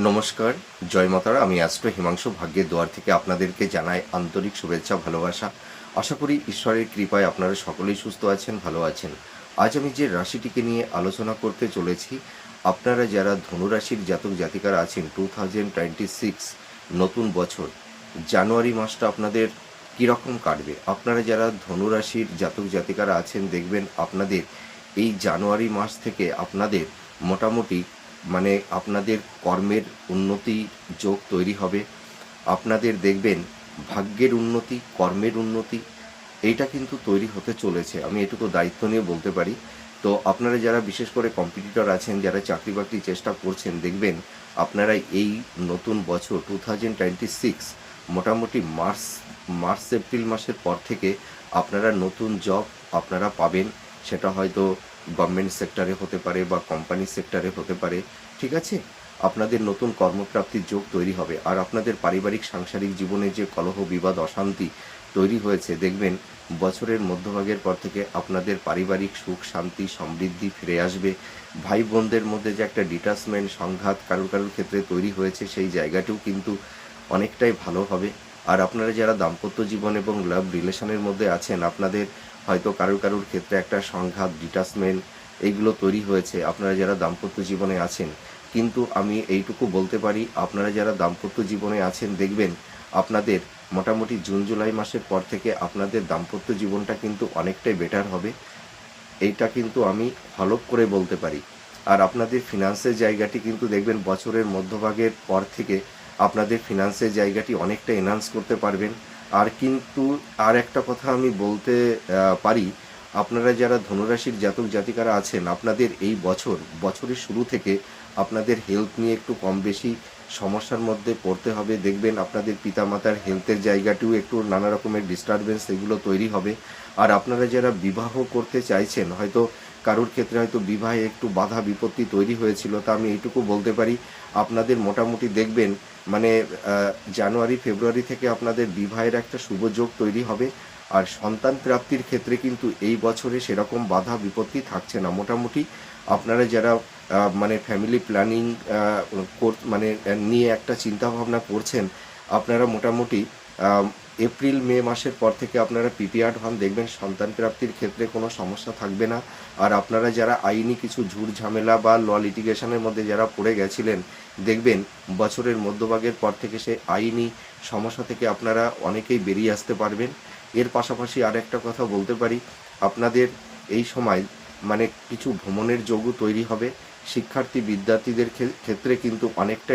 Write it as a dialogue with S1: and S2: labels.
S1: নমস্কার, জয় মাতারা। আমি অ্যাস্ট্রো হিমাংশু ভাগ্যের দুয়ার থেকে আপনাদেরকে জানাই আন্তরিক শুভেচ্ছা, ভালোবাসা। আশা করি ঈশ্বরের কৃপায় আপনারা সকলেই সুস্থ আছেন, ভালো আছেন। আজ আমি যে রাশিটিকে নিয়ে আলোচনা করতে চলেছি, আপনারা যারা ধনুরাশির জাতক জাতিকারা আছেন, 2026 নতুন বছর জানুয়ারি মাসটা আপনাদের কীরকম কাটবে। আপনারা যারা ধনুরাশির জাতক জাতিকারা আছেন, দেখবেন আপনাদের এই জানুয়ারি মাস থেকে আপনাদের মোটামুটি আপনাদের কর্মের উন্নতি যোগ তৈরি হবে। আপনাদের দেখবেন ভাগ্যের উন্নতি, কর্মের উন্নতি এইটা কিন্তু তৈরি হতে চলেছে, আমি এটুকু দায়িত্ব নিয়ে বলতে পারি। তো আপনারা যারা বিশেষ করে কম্পিটিটর আছেন, যারা চাকরি বাকরি চেষ্টা করছেন, দেখবেন আপনারা এই নতুন বছর 2026 মোটামুটি মার্চ এপ্রিল মাসের পর থেকে আপনারা নতুন জব আপনারা পাবেন। সেটা হয়তো গভর্নমেন্ট সেক্টরে হতে পারে বা কোম্পানি সেক্টরে হতে পারে, ঠিক আছে। আপনাদের নতুন কর্মপ্রাপ্তির যোগ তৈরি হবে। আর আপনাদের পারিবারিক সাংসারিক জীবনে যে কলহ বিবাদ অশান্তি তৈরি হয়েছে, দেখবেন বছরের মধ্যভাগের পর থেকে আপনাদের পারিবারিক সুখ শান্তি সমৃদ্ধি ফিরে আসবে। ভাই বোনদের মধ্যে যে একটা ডিটাচমেন্ট সংঘাত কারুর কারুর ক্ষেত্রে তৈরি হয়েছে, সেই জায়গাটিও কিন্তু অনেকটাই ভালো হবে। আর আপনারা যারা দাম্পত্য জীবন এবং লাভ রিলেশনের মধ্যে আছেন, আপনাদের হয়তো কারুর কারুর ক্ষেত্রে একটা সংঘাত ডিটাচমেন্ট এইগুলো তৈরি হয়েছে, আপনারা যারা দাম্পত্য জীবনে আছেন। কিন্তু আমি এইটুকু বলতে পারি, আপনারা যারা দাম্পত্য জীবনে আছেন, দেখবেন আপনাদের মোটামুটি জুন জুলাই মাসের পর থেকে আপনাদের দাম্পত্য জীবনটা কিন্তু অনেকটাই বেটার হবে। এইটা কিন্তু আমি হলফ করে বলতে পারি। আর আপনাদের ফিনান্সের জায়গাটি কিন্তু দেখবেন বছরের মধ্যভাগের পর থেকে আপনাদের ফিনান্সের জায়গাটি অনেকটা এনহান্স করতে পারবেন। আর কিন্তু আর একটা কথা আমি বলতে পারি, আপনারা যারা ধনুরাশির জাতক জাতিকারা আছেন, আপনাদের এই বছরের শুরু থেকে আপনাদের হেলথ নিয়ে একটু কম বেশি সমস্যার মধ্যে পড়তে হবে। দেখবেন আপনাদের পিতামাতার হেলথের জায়গাটিও একটু নানা রকমের ডিস্টারবেন্স এগুলো তৈরি হবে। আর আপনারা যারা বিবাহ করতে চাইছেন, হয়তো কারোর ক্ষেত্রে হয়তো বিবাহে একটু বাধা বিপত্তি তৈরি হয়েছিল, তা আমি এইটুকু বলতে পারি, আপনাদের মোটামুটি দেখবেন জানুয়ারি ফেব্রুয়ারি থেকে আপনাদের বিবাহের একটা শুভ যোগ তৈরি হবে। আর সন্তান প্রাপ্তির ক্ষেত্রে কিন্তু এই বছরে সেরকম বাধা বিপত্তি থাকছে না। মোটামুটি আপনারা যারা ফ্যামিলি প্ল্যানিং নিয়ে একটা চিন্তা ভাবনা করছেন, আপনারা মোটামুটি এপ্রিল মে মাসের পর থেকে আপনারা প্রিপেয়ার্ড হন। দেখবেন সন্তান প্রাপ্তির ক্ষেত্রে কোনো সমস্যা থাকবে না। আর আপনারা যারা আইনি কিছু ঝুট ঝামেলা বা ল লিটিগেশনের মধ্যে যারা পড়ে গেছিলেন, দেখবেন বছরের মধ্যভাগের পর থেকে সে আইনি সমস্যা থেকে আপনারা অনেকেই বেরিয়ে আসতে পারবেন। এর পাশাপাশি আর একটা কথা বলতে পারি, আপনাদের এই সময় কিছু ভ্রমণের যোগও তৈরি হবে। শিক্ষার্থী বিদ্যার্থীদের ক্ষেত্রে কিন্তু অনেকটাই